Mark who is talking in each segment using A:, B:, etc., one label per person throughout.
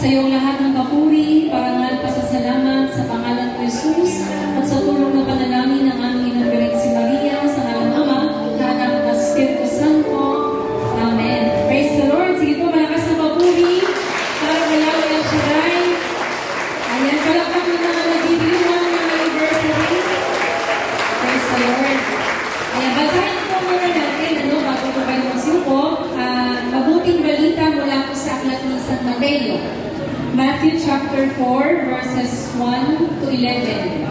A: sa iyong lahat ng papuri, parangal, pasasalamat sa pangalan ko Jesus at sa tulong ng panalangin ng aming inabiring si Maria sa ngalan ng Ama, ng Anak at Espiritu Santo. Amen. Praise the Lord. Sige po, malakas na papuri para kay Yahweh El Shaddai. Ayan, palakpak ng mga nagbibilang ng anniversary. Praise the Lord. Ayan, basahin po muna natin, bago po kayo magsiupo, mabuting balita mula po sa aklat ni San Mateo. Matthew chapter 4, verses 1 to 11.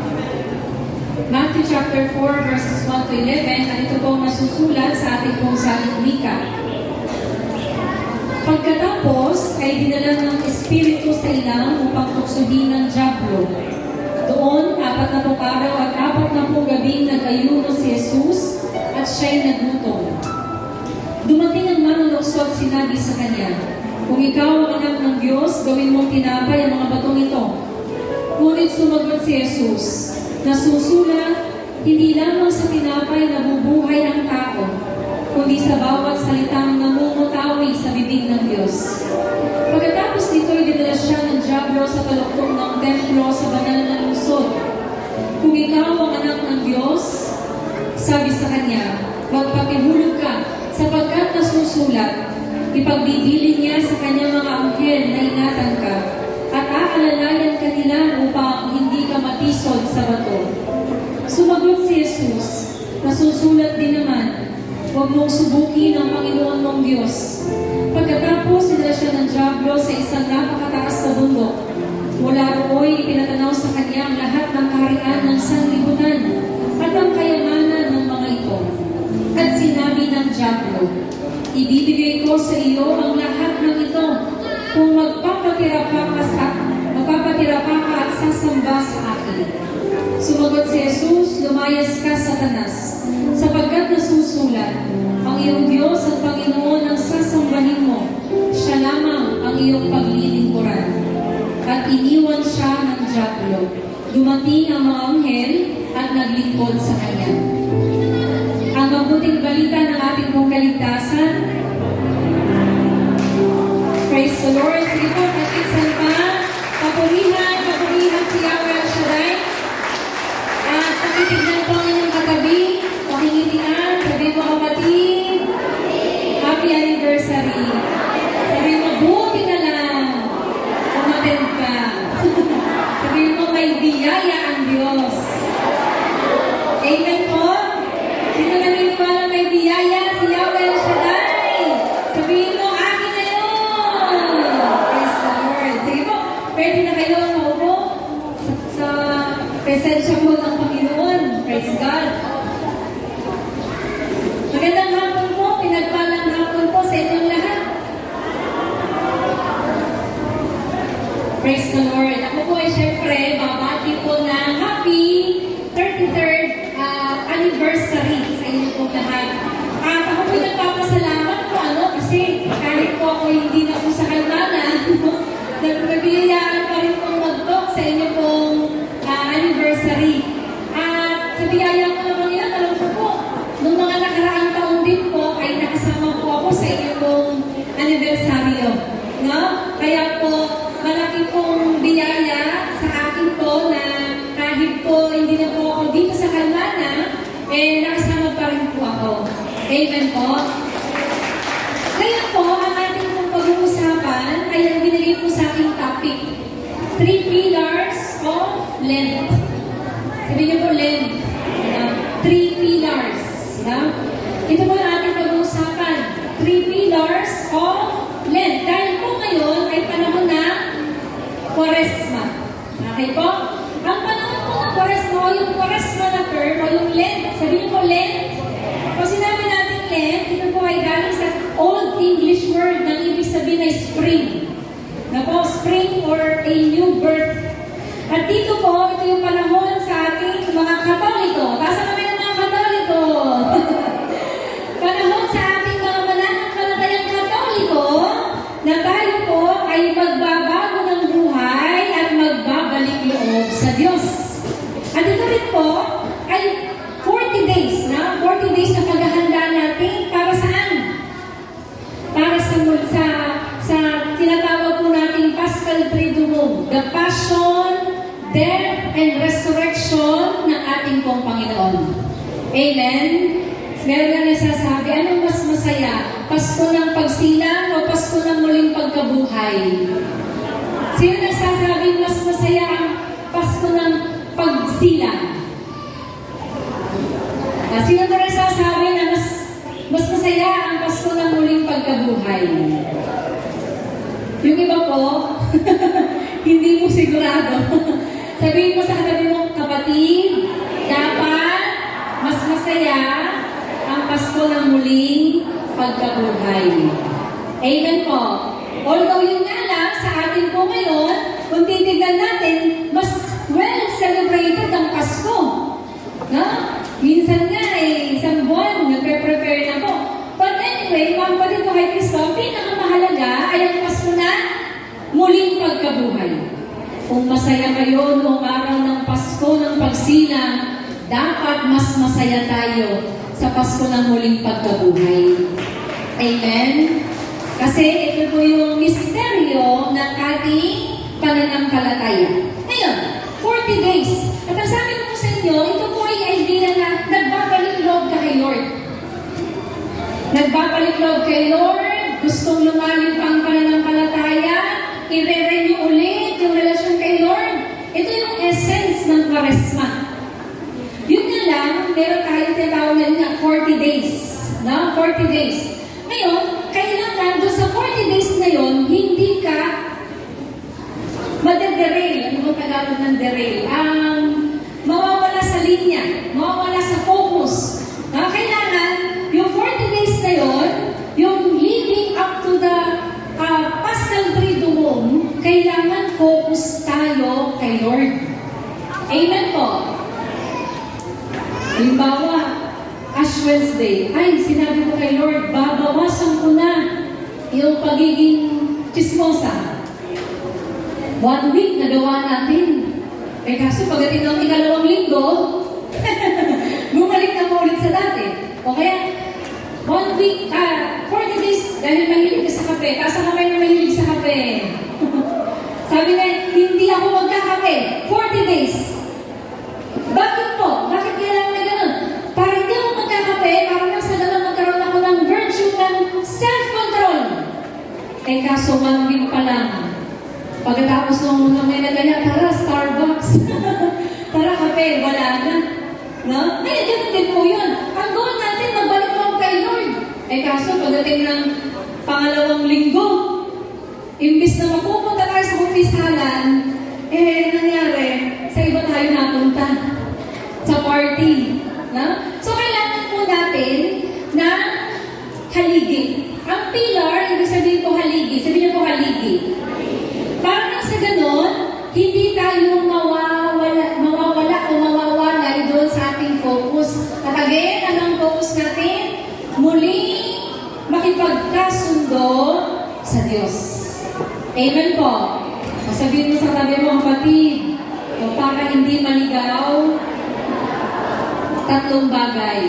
A: Matthew chapter 4, verses 1 to 11, at ito pong nasusulat sa ating pong saling wika. Pagkatapos ay dinala ng Espiritu sa ilang upang tuksohin ng dyablo. Doon, 40 araw at 40 gabing nag-ayuno si Jesus at siya'y nagutom. Dumating ang manunuksot, sinabi sa kanya, "Kung ikaw ang anak ng Diyos, gawin mong tinapay ang mga batong ito." Ngunit sumagot si Jesus, nasusulat, "Hindi lamang sa tinapay nabubuhay ang tao, kundi sa bawat salitang namumutawi sa bibig ng Diyos." Pagkatapos nito'y dinala siya ng dyablo sa paluktok ng templo sa banal na lungsod. "Kung ikaw ang anak ng Diyos," sabi sa kanya, "magpakihulog ka, sapagkat nasusulat, ipagbibilin niya sa kanyang mga anghel na ingatan ka, at aalalayan ka nila upang hindi ka matisod sa bato." Sumagot si Jesus, nasusulat din naman, "Huwag mong subukin ang Panginoon mong Diyos." Pagkatapos, sinala siya ng dyablo sa isang napakataas na bundok. Mula rooy, ipinatanaw sa kanya ang lahat ng kaharian ng sanlibutan at ang kayamanan ng mga ito. At sinabi ng dyablo, "Ibibigay ko sa iyo ang lahat ng ito kung magpapatira pa ka at sasamba sa akin." Sumagot si Jesus, "Lumayas ka, Satanas, sapagkat nasusulat, ang iyong Diyos at Panginoon ang sasambahin mo, siya lamang ang iyong paglilingkuran." At iniwan siya ng dyablo. Dumating ang mga anghel at naglingkod sa kanya. Ang mabuting balita ng ating pong kaligtasan. Praise the Lord. Sige po, nakikisan pa. Papurihan si Yahweh El Shaddai. At pakitignan po ang inyong katabi. Pakingitian, sabi mo kapatid, happy anniversary. Sabi mo, buti na lang. Umaten ka. Sabi mo, may biyaya ang Diyos. Amen po. Sino naniniwala may biyaya? Si Yahweh El Shaddai. Sabihin mo, akin na yun. Praise the Lord. Sige po, pwede na kayo maupo sa presensya po ng Panginoon. Praise God. Magandang hapon po, pinagpalang hapon po sa inyong lahat. Praise the Lord. Ako po ay syempre, babati po ng happy 33rd anniversary sa inyo po lahat. At ako po nagpapasalamat po, kasi kahit po ako hindi na po sa kalmana, nagbibiyayaan pa rin pong mag-talk sa inyo pong anniversary. At sa biyaya ko naman yan, alam ko po, nung mga nakaraang taon din po, ay nakasama po ako sa inyo pong anibersaryo. No? Kaya po, malaki pong biyaya sa akin po na kahit po hindi na po ako dito sa Kalmana, nakasama pa rin po ako. Amen po. Ngayon po, ang ating pong pag-uusapan ay ang binigay po sa aking topic, 3 pillars of Lent. Sabi niyo po, Lent. 3 pillars. Ito po ang ating pag-uusapan, 3 pillars of Lent. Dahil po ngayon ay panahon na Quaresma. Okay po? Ang panahon po ng Quaresma o yung Quaresma na term o yung Lent. Sabi niyo po, Lent. Pag sinabi natin Lent, ito po ay galing sa Old English word na ibig sabihin ay spring. Na po, spring or a new birth. At dito po, ito yung panahon sa ating mga Katoliko. Tasa kami ng mga Katoliko. Panahon sa ating mga mananampalatayang Katoliko na tayo po ay magbabago ng buhay at magbabalik loob sa Diyos. At ito rin po ay 40 days na paghahanda natin para saan? Para sa tinatawag po nating Paschal the passion, death, and resurrection ng ating pong Panginoon. Amen? Meron na nasasabi, anong mas masaya? Pasko ng pagsilang o Pasko ng muling pagkabuhay? Sino nasasabi mas masaya ang Pasko ng pagsilang? Sino na nasasabi na mas masaya ang Pasko ng muling pagkabuhay? Yung iba po, hindi mo sigurado. Sabihin mo sa katabi mong kapatid, dapat mas masaya ang Pasko ng muling pagkabuhay. Amen po. Although yun nga lang, sa atin po ngayon, kung titignan natin, mas well celebrated ang Pasko. No? Minsan nga isang buwan, nagpe-prepare na po. But anyway, mga kapatid ko kay Kristo, ang pinakamahalaga ay ang Pasko na muling pagkabuhay. Kung masaya kayo noong araw ng Pasko ng pagsilang, dapat mas masaya tayo sa Pasko ng muling pagkabuhay. Amen? Kasi ito po yung misteryo ng ating pananampalataya. Ngayon, 40 days. At ang sabi ko po sa inyo, ito po ay idea na nagbabalik loob ka kay Lord. Nagbabalik loob kay Lord, gustong lumalim pa ang pananampalataya, i-renew ulit yung relasyon kay Lord. Ito yung essence ng Kwaresma. Yun nga lang, meron tayong tinatawag na 40 days. No? 40 days. Ngayon, kailangan doon sa 40 days na yun, hindi ka madederail. Ano ba Tagalog ng derail? Mawawala sa linya, mawawala sa focus. Kailangan, yung 40 days na yun, yung leading up to the Paschal Triduum, kailangan focus tayo kay Lord. Amen po. Halimbawa, Ash Wednesday, ay, sinabi ko kay Lord, babawasan ko na yung pagiging chismosa. 1 week nagawa natin. Kaso pagdating ng ikalawang linggo, bumalik na mo ulit sa dati. O kaya, 1 week, 40 days, dahil mahilig ka sa kape, kasa ka na mahilig sa kape. Sabi nga, hindi ako magkakape, 40 days. Bakit po? Bakit kailangan na ganun? Para hindi ako magkakape, para nang sa ganun magkaroon ako ng virtue ng self-control. Kaso 1 week pa lang. Pagkatapos nung may nagaya, tara, Starbucks. Tara, kape, wala na. No? Ganun din po yun. Ang goal natin, magbalik mo kay Lord. Kaso pagdating ng pangalawang linggo, imbis na mapupunta tayo sa kumpisalan, nangyari, sa iba tayo napunta. Sa party. No? So, kailangan po natin na haligi. Ang pillar, ibig sabihin po haligi. Sabihin niyo po haligi. Para sa ganon, hindi tayo mawawala o mawawala doon sa ating focus. At again, anong focus natin? Muli makipagkasundo sa Diyos. Amen po. Sabihin mo sa tabi mo, kapatid, para hindi maligaw, 3 bagay.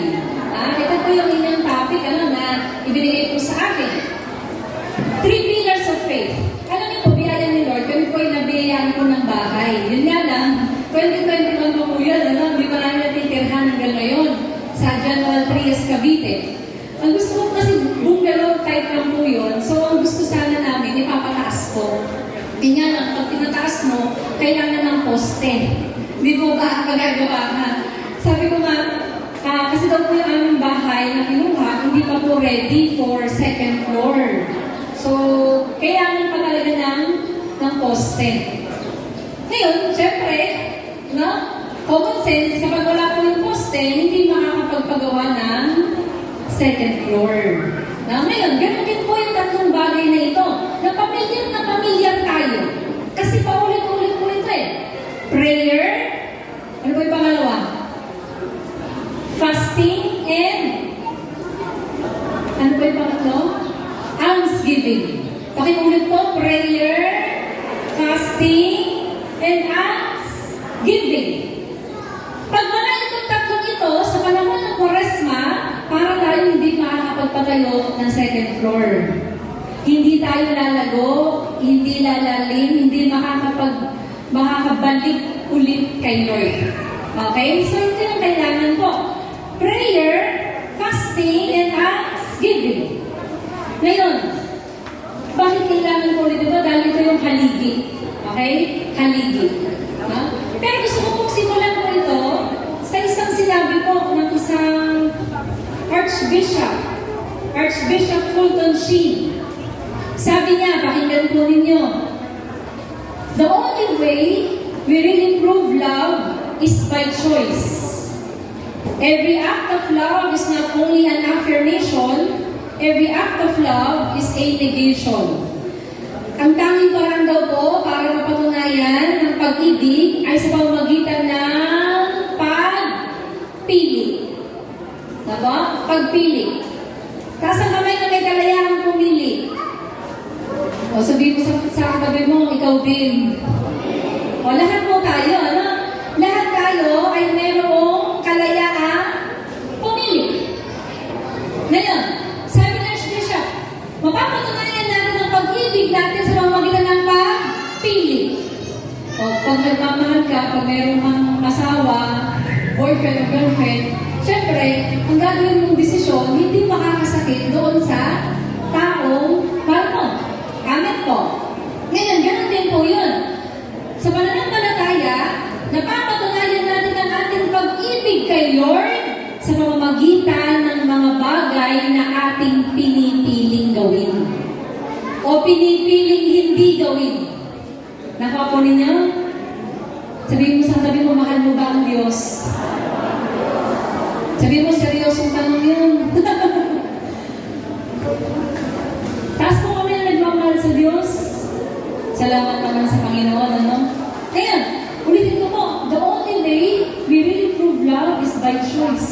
A: Ito po yung inyong topic na ibinigay po sa akin. 3 pillars of faith. Alam niyo po, biyaya ni Lord, kami po ay nabiyayaan po ng bahay. Yun nga lang, 2021 po po yun, hindi pa namin natitirhan hanggang ngayon sa General Trias, Cavite. Ang gusto ko kasi bungalow type lang po yun, so ang gusto sana namin, ipapataas po. Hindi nga lang, pag tinataas mo, kailangan ng poste. Hindi po ba magagawa na? Sabi ko nga, kasi daw po yung aming bahay na kinuha, hindi pa po ready for 2nd floor. So, kailangan pa talaga ng poste. Ngayon, syempre, common sense, kapag wala po yung poste, hindi makakapagpagawa ng 2nd floor. Ngayon, ganun din po yung 3 bagay na ito. Na pamilyar tayo. Kasi paulit-ulit po ito Prayer, ano po yung pangalawa? Fasting, and ano po yung pangatlo? Almsgiving. Pakiulit po, prayer, fasting, and almsgiving. Pag wala itong 3 ito, sa panahon ng Kwaresma, para tayo hindi makakapagpatayo ng 2nd floor. Hindi tayo lalago, hindi lalalim, hindi makakapag makakabalik ulit kay Lord. Okay? So, ito yung kailangan po. Prayer, fasting, and thanksgiving. Ngayon, bakit kailangan ko ulit ito? Dahil ito yung haligi. Okay? Haligi. Pero gusto ko pong simulan ko ito sa isang sinabi po ng isang Archbishop Fulton Sheen. Sabi niya, pakinggan po ninyo, the only way we really prove love is by choice. Every act of love is not only an affirmation, every act of love is a negation. Ang tanging parang daw po para mapatunayan ng pag-ibig ay sa pamamagitan ng pagpili. Diba? Pagpili. Taas ang kamay na may kalayahang pumili. O sabihin mo sa katabi mo, ikaw din. O lahat po tayo, ano? Lahat tayo ay mayroong kalayaan pumili. Ngayon, sabi ng Archbishop, mapapatunayan natin ang pag-ibig natin sa pamamagitan ng pagpili. O pag nagmamahal ka, pag mayroong kang asawa, boyfriend o girlfriend, syempre, ang gagawin mong desisyon, hindi makakasakit doon sa taong mahal mo. Amen po. Ngayon, ganun din po yun. Sa pananampalataya, napapatunayan natin ang ating pag-ibig kay Lord sa pamamagitan ng mga bagay na ating pinipiling gawin. O pinipiling hindi gawin. Nakuha po ninyo? Sabihin mo sa tabi mo, mahal mo ba ang Diyos? Sabihin mo, seryosong tanong yun. Taas po kami na nagmamahal sa Diyos. Salamat naman sa Panginoon, ano? Ngayon, ulitin ko po, the only way we really prove love is by choice.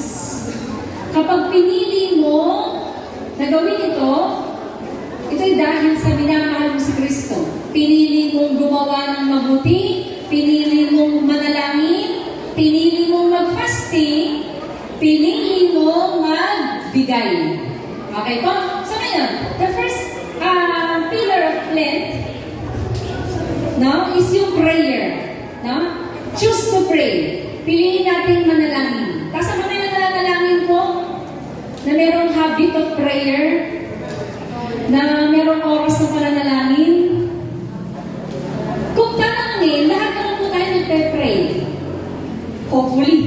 A: Kapag pinili mo na gawin ito, ito'y dahil sa minamahal mo si Kristo. Pinili mong gumawa ng mabuti, pinili mong manalangin, pinili mong mag-fasting, pinili mong magbigay. Okay po? So ngayon, the first pillar of Lent, no, is yung prayer. No? Choose to pray. Piliin natin manalangin. Tapos ang mga nanalangin po, na merong habit of prayer, na merong oras na pananalangin. Kung tanangin, lahat naman po tayo nagpe-pray. Hopefully.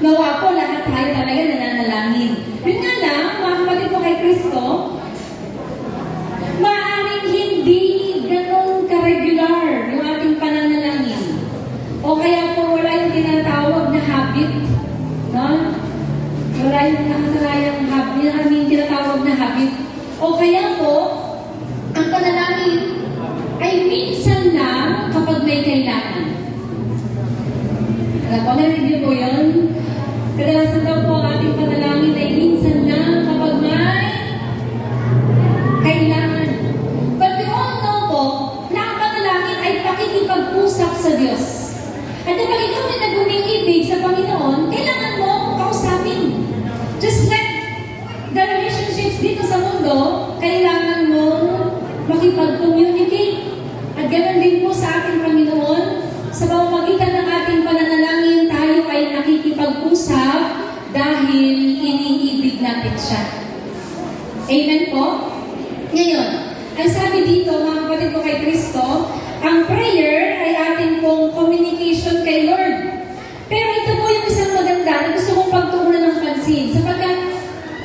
A: Nawa po, lahat tayo talaga nananalangin. Yun nga lang, mga kapatid po kay Kristo, maaaring hindi ganun ka-regular yung ating pananalangin. O kaya po wala yung tinatawag na habit. No? Wala yung nakasalayang habit, yung tinatawag na habit. O kaya po, ang panalangin ay minsan lang kapag may kailangan. Alam ko, narinig po yun? Kadalasan daw po ang ating panalangin ay minsan lang kapag may kailangan. But we all know po na ang panalangin ay pakikipag-usap sa Diyos. At kapag ikaw ay nag-umiibig sa Panginoon, kailangan mo kausapin. Just like the relationships dito sa mundo, kailangan mo makipag-communicate. At ganoon din po sa ating Panginoon, sa pamamagitan ng ating pananalangin, tayo ay nakikipag-usap dahil iniibig natin siya. Amen po? Ngayon, ang sabi dito, mga kapatid ko kay Kristo, ang prayer ay ating pong communication kay Lord. Pero ito po yung isang maganda na gusto kong pagtuunan ng pansin. Sapagkat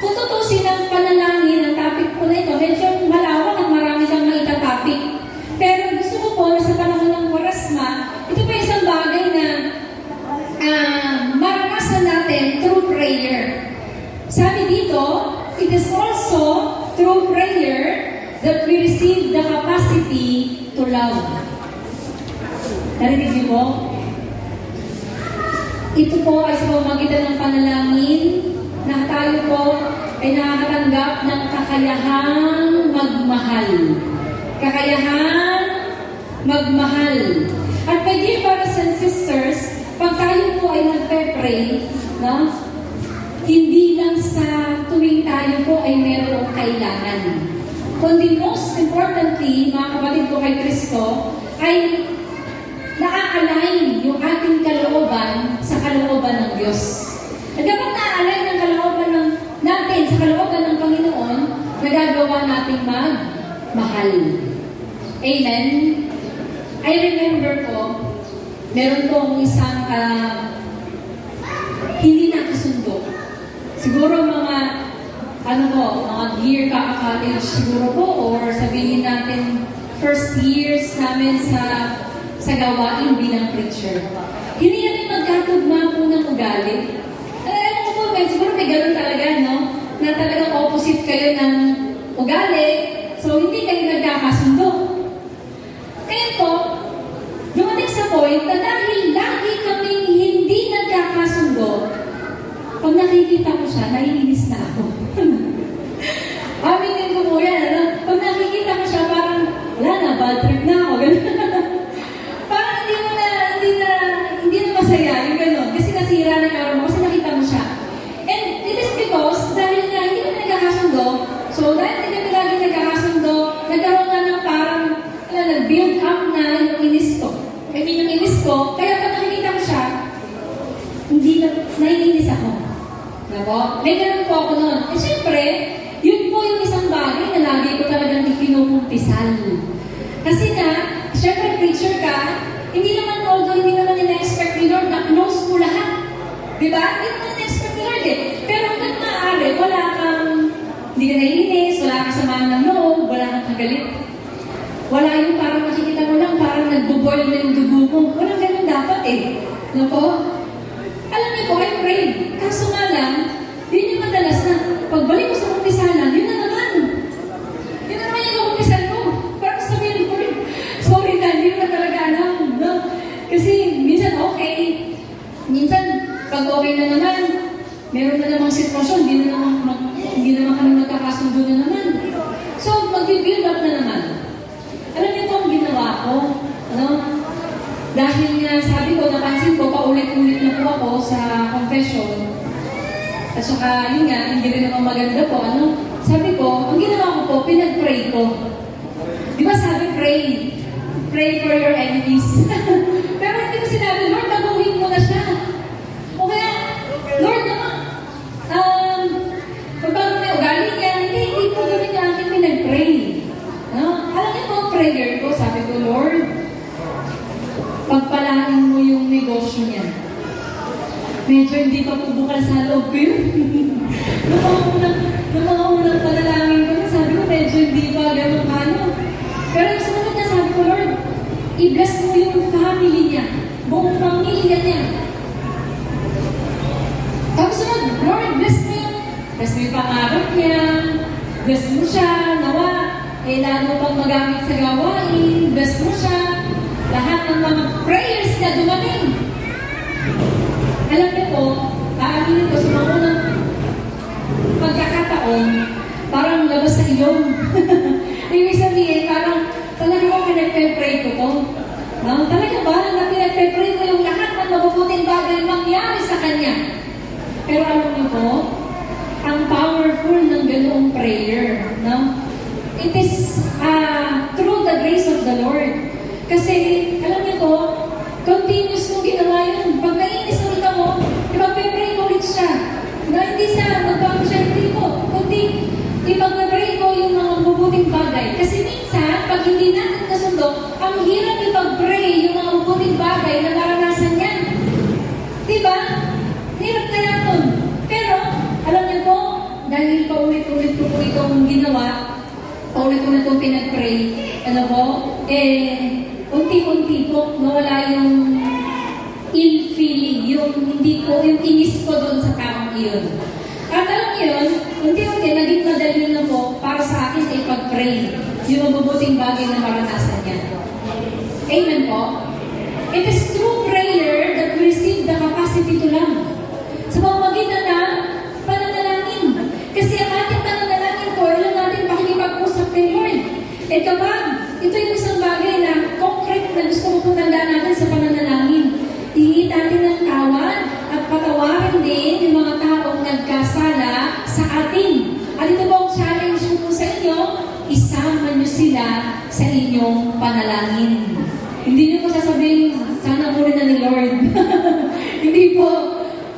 A: kung tutusin ang panalangin, ang topic po na ito, medyo malawak at marami kang maitatopic. Pero gusto ko po na sa panahon ng Quaresma, ito pa isang bagay na maranasan natin through prayer. Sabi dito, it is also through prayer that we receive the capacity to love. Narinig niyo po? Ito po ay sa pamamagitan ng panalangin na tayo po ay nakakatanggap ng kakayahang magmahal. Kakayahan magmahal. At my dear brothers and sisters, pag tayo po ay nagpe-pray, no? Hindi lang sa tuwing tayo po ay mayroong kailangan. Kundi most importantly, mga kapatid ko kay Kristo, ay na-align yung ating kalooban sa kalooban ng Diyos. At kapag na-align ang kalooban natin sa kalooban ng Panginoon, nagagawa nating magmahal. Amen? I remember po, meron pong isang hindi nakasundo. Siguro mga year kaka-college siguro po, or sabihin natin first years namin sa gawain bilang preacher. Hindi namin magkatugma po ng ugali. Alam ko po, siguro may ganun talaga, no? Na talagang opposite kayo ng ugali, so hindi kayo nagkakasundo. Kaya po, dumating sa point na dahil lagi kaming hindi nagkakasundo, pag nakikita ko siya, naiinis na ako. Aminin ko po yan, ano? Pag nakikita ko siya, parang, wala na, bad trip na ako. Parang hindi na masaya, yung gano'n. Kasi nasira na yung araw mo, kasi nakita mo siya. And it is because, dahil nga hindi kami nagkakasundo, so dahil hindi kami lagi nagkakasundo, nagkaroon nga ng parang, nag-build up na yung inis ko. I mean, yung inis ko, kaya pag nakikita ko siya, hindi na, naiinis ako. Nako? May ganun po ako noon. Eh, syempre, yun po yung isang bagay na lagi ko talagang ikinukumpisal. Kasi nga, syempre, preacher ka, hindi naman ina-expect ni Lord na close mo lahat. Diba? Hindi naman ina-expect ni Lord eh. Pero hanggang maaari, hindi ka naiinis, wala kang samaan ng loob, wala kang kagalit. Wala yung parang makikita mo lang, parang nagbo-boil na yung dugo mo. Walang ganun dapat eh. Nako? Alam niyo po, I pray. Kaso nga lang, yun yung madalas na pagbalik ko sa kumpisalan, yun na naman. Yun na naman yung kumpisal ko. Parang sabihin ko, sorry na, hindi mo na talaga alam. No? Kasi minsan okay. Minsan, pag okay na naman, meron na namang sitwasyon, hindi naman kami magkakasundo na naman. So, mag-build up na naman. Alam niyo po ang ginawa ko? Ano? Dahil nga, sabi ko, napansin ko, paulit-ulit na po ako sa confession. At saka, yun nga, hindi rin naman maganda po. Ano? Sabi ko, ang ginawa ko po, pinag-pray ko. Di ba sabi, pray? Pray for your enemies. Pero hindi ko sinabi, Lord, baguhin mo na siya. O kaya, Lord naman, pagbago na ugali niya, hindi ko gawin niya aking pinag-pray. No? Alam niyo po ang prayer ko, sabi ko, Lord, pagpalain mo yung negosyo niya. Medyo hindi pa po bukal sa loob ko yun. Noong mga unang panalangin ko, sabi ko, medyo hindi pa ganun kano. Pero yung sumunod na sabi ko, Lord, i-bless mo yung family niya, buong pamilya niya. Tapos sunod, Lord, bless mo yung pangarap niya, bless mo siya, nawa, lalo pang magamit sa gawain, bless mo siya, lahat ng mga prayers na dumating. Alam niyo po, aaminin ko sa mga unang pagkakataon, parang labas sa ilong. Ibig sabihin, parang talaga ko pinagpe-pray ko to. No? Talaga ba na pinagpe-pray ko yung lahat ng mabubuting bagay mangyari sa kanya? Pero alam niyo po, ang powerful ng ganoong prayer, no? It is through the grace of the Lord. Kasi, alam niyo po, continuous mong ginawa yun. Pag nainis ulit ako, ipag-pray ko ulit siya. Na hindi siya, magbago siya, hindi po. Kundi, ipag-pray ko yung mga mabubuting bagay. Kasi minsan, pag hindi natin kasundo, ang hirap ipag-pray yung mga mabubuting bagay na naranasan niya. Diba? Hirap kaya nun. Pero, alam niyo po, dahil paulit-ulit ko po itong ginawa, paulit-ulit kong pinag-pray, ano po, unti-unti po, nawala yung ill feeling, yung hindi ko, yung inis ko doon sa taong iyon. At alam niyo yun, unti-unti, naging madali na po para sa akin ay pag-pray yung mabubuting bagay na maranasan niya. Amen po? It is through prayer that we receive the capacity to love. Sa pamamagitan ng pananalangin. Kasi ang ating pananalangin po, alam natin pakikipag-usap kay Lord. At kapag ito yung isang bagay na concrete na gusto ko tandaan natin sa pananalangin. Hingit natin ng tawad at patawarin din yung mga taong nagkasala sa atin. At ito po ang challenge ko po sa inyo, isama nyo sila sa inyong panalangin. Hindi nyo po sasabihin, po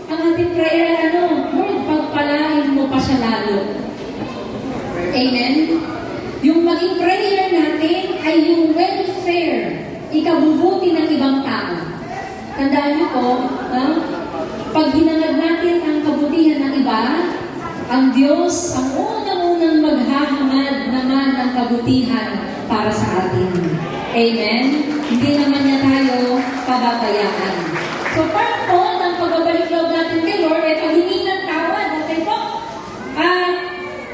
A: ang ating prayer, Lord, pagpalain mo pa siya lalo. Amen? Yung maging prayer natin ay yung welfare, ikabubuti ng ibang tao. Tandaan niyo po, pag hinangad natin ang kabutihan ng iba, ang Diyos ang unang-unang maghahangad naman ng kabutihan para sa atin. Amen? Hindi naman niya tayo pababayaan. So, part po ng pagbabalik loob natin kay Lord ay paghingi ng tawad. Okay po?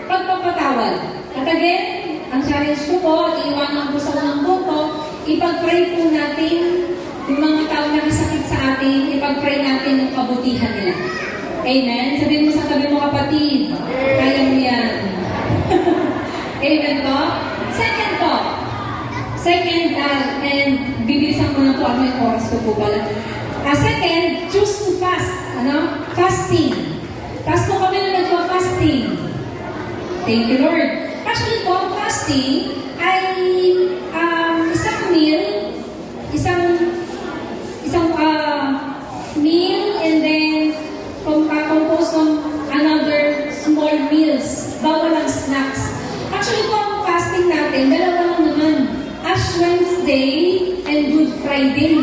A: Pagpapatawad. At again, ang challenge ko po, iiwanan ko sa unang punto, ipag-pray po natin yung mga tao na nakasakit sa atin, ipag-pray natin yung kabutihan nila. Amen? Sabihin mo sa tabi mo, kapatid, kaya mo yan. Amen po? Second po. And bibilisan ko na po ano yung oras ko po pala. Second, choose to fast. Fasting. Fast po kami na nagpa-fasting. Thank you, Lord. Actually po, ang fasting ay isang meal and then composed of another small meals. Bawal ang snacks. Actually po, ang fasting natin, dalawa lang naman. Ash Wednesday and Good Friday.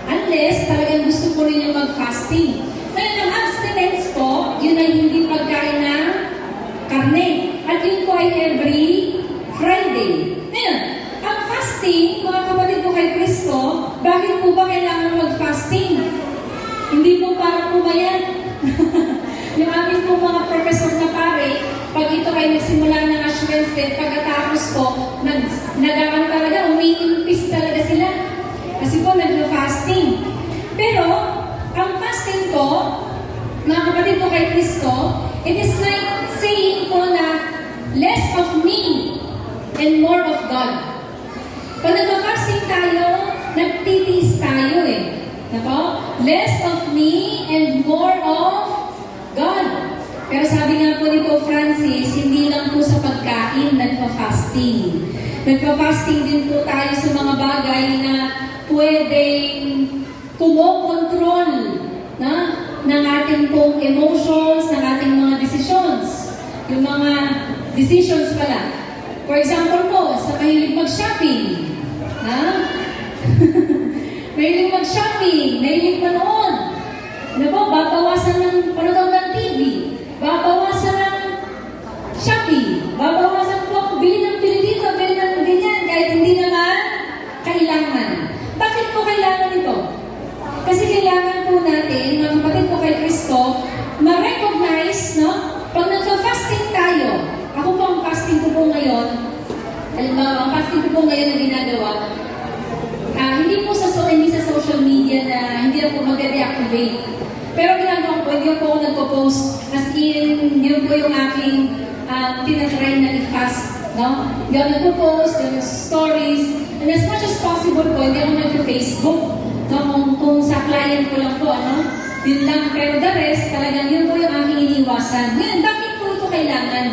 A: Unless talagang gusto ko rin yung mag-fasting. Ngayon, ang abstinence po, yun ay hindi pagkain ng karne. At yun po ay every Friday. Ngayon, ang fasting, mga kapatid ko kay Kristo, bakit po ba kailangan mag-fasting? Hindi po para pumayat. Yung aming po mga professor na pare, pag ito ay nagsimula ng Ash Wednesday, pagkatapos po, nagawan talaga, umiimpis talaga sila. Kasi po, nag-fasting. Pero, ang fasting po, mga kapatid ko kay Kristo, it is like saying po na, less of me and more of God. Pag nag-fasting tayo, nagtitiis tayo eh. Nako? Less of me and more of God. Pero sabi nga po ni Pope Francis, hindi lang po sa pagkain nagpa-fasting. Nagpa-fasting din po tayo sa mga bagay na pwedeng kumokontrol ng ating pong emotions, ng ating mga decisions. Yung mga decisions pala. For example po, sa mahilig mag-shopping. Mahilig mag-shopping, mahilig manood. Ano po, babawasan ng panood ng TV. Babawasan ng shopping. Babawasan po, bili ng dito, bili ng ganyan, kahit hindi naman kailangan. Bakit po kailangan ito? Kasi kailangan po natin, mga kapatid ko kay Kristo, ma-recognize, pag nagka-fasting tayo, ako po ang fasting ko po ngayon, ang fasting ko po ngayon na ginagawa, hindi sa social media na hindi ako mag-reactivate. Pero ginagawa ko, hindi ako nagpo-post, as in, yun po yung aking tinatry na i-fast. Hindi ako nagpo-post, yung stories, and as much as possible po, hindi ako nagpo-Facebook. Kung sa client ko lang po, yun lang. Pero the rest, talagang yun po yung aking iniwasan. Ngayon, bakit po ito kailangan?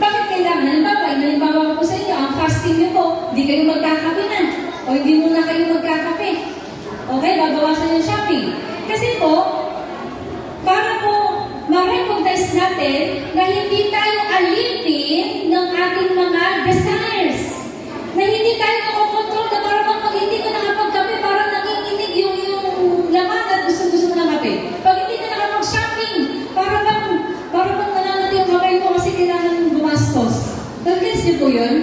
A: Bakit kailangan? Halimbawa ko sa inyo, ang fasting nyo po, hindi kayo magkakape na. O hindi muna kayo magkakape. Okay, babawasan yung shopping. Kasi po, para po ma-recognize natin na hindi tayo alipin ng ating mga desires. Na hindi tayo makokontrol na para pag hindi ka nakapagkape, parang nanginginig yung laman at gusto-gusto mo ng kape. Pag hindi ka nakapag-shopping, para bang nananat yung kamay mo kasi kailangan gumastos. Pag-guess niyo po yun?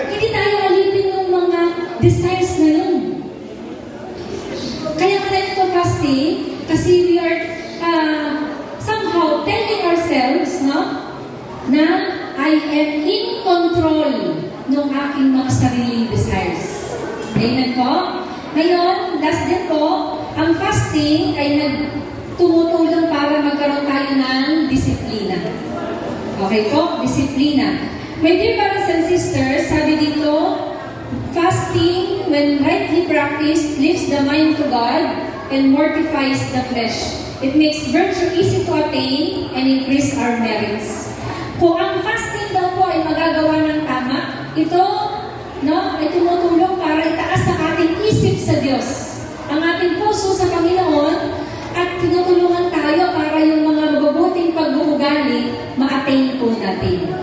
A: Hindi tayo alipin ng mga desires na yun. Kaya ka tayo ito fasting kasi we are somehow telling ourselves na I am in control ng aking mga sariling desires. Amen po? Ngayon, last din po, ang fasting ay tumutulong para magkaroon tayo ng disiplina. Okay po? Disiplina. My dear brothers and sisters, sabi dito, fasting, when rightly practiced, lifts the mind to God and mortifies the flesh. It makes virtue easy to attain and increase our merits. Kung ang fasting daw po ay magagawa ng tama, ito ay tumutulong para itaas ang ating isip sa Diyos. Ang ating puso sa Panginoon at tinutulungan tayo para yung mga mabubuting pag-uugali ma-attain po natin.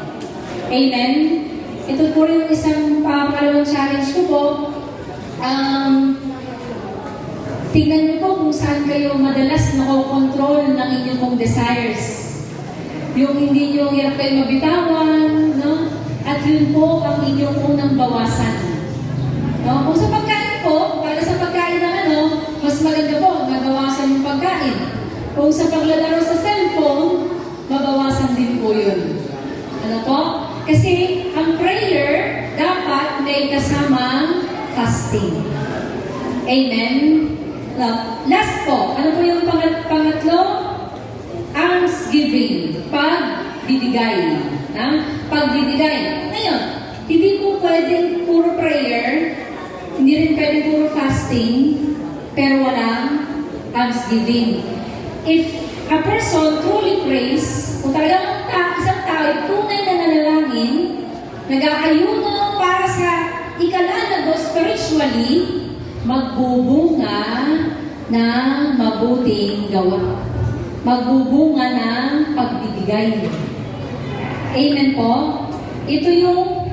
A: Amen? Ito po rin yung isang pangalawang challenge ko po. Tingnan niyo po kung saan kayo madalas nakokontrol ng inyong pong desires. Yung hindi niyo hirap kayo mabitawan, no? At yun po ang inyong unang bawasan. No? Kung sa pagkain po, para sa pagkain ng mas maganda po, mabawasan yung pagkain. Kung sa paglalaro sa cellphone, mabawasan din po yun. Ano po? Kasi ang prayer dapat may kasamang fasting. Amen? Last po, ano po yung pangatlo? Almsgiving. Pagbibigay. Pagbibigay. Ngayon, hindi po pwedeng puro prayer, hindi rin pwedeng puro fasting, pero walang almsgiving. If a person truly prays, kung talagang isang tao tunay na nanalangin, nag-aayuno para sa ikalalago spiritually, magbubunga ng mabuting gawa. Magbubunga ng pagbibigay. Amen po? Ito yung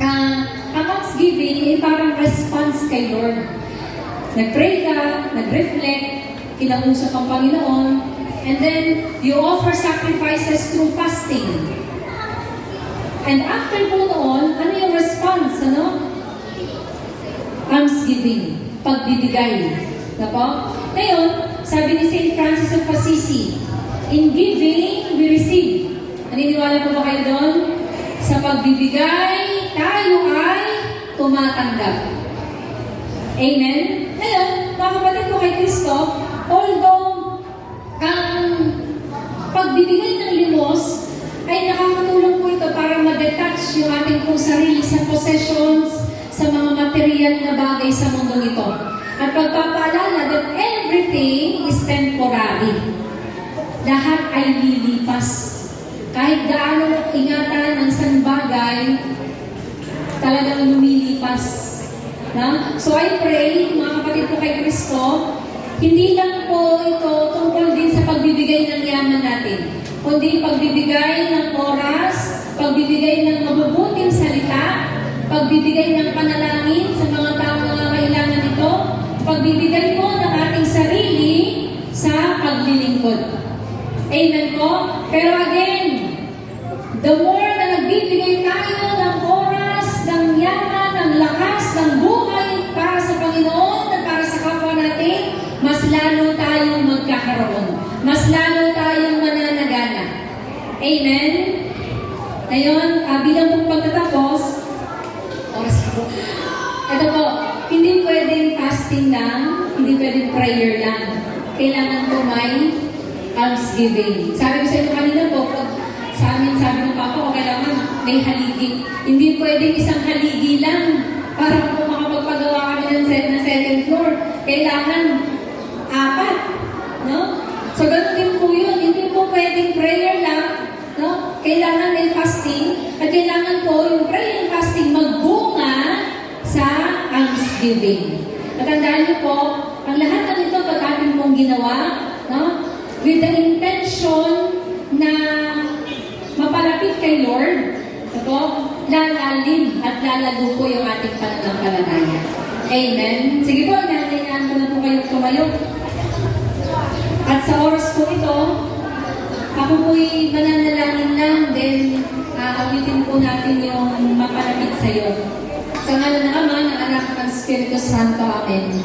A: ang almsgiving ay parang response kay Lord. Nag-pray ka, nag-reflect, kinausap ang Panginoon, and then you offer sacrifices through fasting. And after po noon, ano yung response? Almsgiving. Pagbibigay. Diba? Ngayon, sabi ni St. Francis of Assisi, in giving, we receive. Naniniwala po ba kayo doon? Sa pagbibigay, tayo ay tumatanggap. Amen? Ngayon, mga kapatid ko kay Kristo, although ang pagbibigay ng limos ay nakakatulong po ito para ma-detach yung ating pong sarili sa possessions, sa mga material na bagay sa mundo nito. At pagpapaalala that everything is temporary. Lahat ay lilipas. Kahit gaano ingatan ng isang bagay, talagang lumilipas. So I pray, mga kapatid ko kay Kristo, hindi lang po ito tungkol din sa pagbibigay ng yaman natin, kundi pagbibigay ng oras, pagbibigay ng mabubuting salita, pagbibigay ng panalangin sa mga taong nangangailangan nito, pagbibigay po ng ating sarili sa paglilingkod. Amen po? Pero again, the more na nagbibigay tayo ng oras, ng yaman, ng lakas, ng buhay para sa Panginoon at para sa kapwa natin, mas lalo tayong magkakaroon. Mas lalo tayong mananagana. Amen? Ngayon, bilang pong pagtatapos, oras po. Ito po, hindi pwedeng fasting lang, hindi pwedeng prayer lang. Kailangan po may almsgiving. Sabi ko sa inyo kanina po, sa amin sabi ng Papa ko, kailangan may haligi. Hindi pwedeng isang haligi lang para po makapagpagawa kami ng second floor. Kailangan 4. No? So, ganun din po yun. Hindi po pwedeng prayer lang. No? Kailangan may fasting. At kailangan po yung prayer and fasting magbunga sa almsgiving. At tandaan niyo po, ang lahat ng ito pag ating pong ginawa, no? With the intention na mapalapit kay Lord, ito, lalalim at lalago po yung ating pananampalataya. Amen? Sige po, inangalingan ko na po kayo tumayo. At sa oras po ito, ako po'y mananalangin lang, then awitin po natin yung mapalapit sa iyo. Sa ngalan ng Ama, ng Anak, at ng Espiritu Santo. Amen.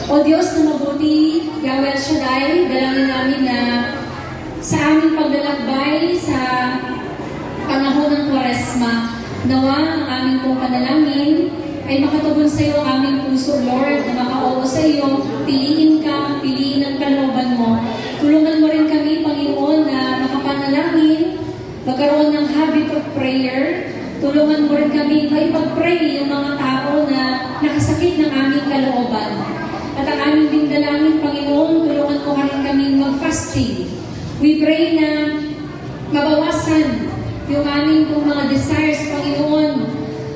A: O Diyos na mabuti, Yahweh Shaddai, dalangin namin na sa aming paglalakbay sa panahon ng Kwaresma, nawa ang aming pong panalangin ay makatugon sa iyo ang aming puso, Lord, na makauo sa iyo, piliin ka, piliin ang kalooban mo. Tulungan mo rin kami, Panginoon, na makapanalangin, magkaroon ng habit of prayer. Tulungan mo rin kami maipag-pray yung mga tao na nakasakit ng aming kalooban. At ang aming dingdalangin, Panginoon, tulungan mo rin kami mag-fasting. We pray na mabawasan yung aming pong mga desires, Panginoon.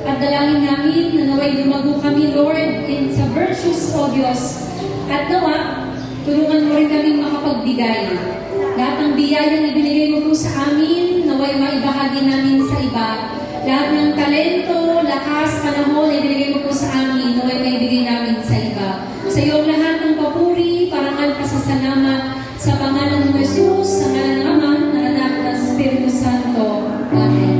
A: At dalangin namin na naway lumago kami, Lord, sa virtues o Diyos. At nawa, Tulungan mo rin kami makapagbigay. Lahat ng biyayang ibinigay mo po sa amin, naway maibahagi namin sa iba. Lahat ng talento, lakas, panahon na ibinigay mo po sa amin, naway maibigay namin sa iba. Sa iyo ang lahat ng papuri, parangal, pasasalamat sa pangalan ng Jesus, sa ngalan ng Ama, ng Anak, at Espiritu Santo. Amen.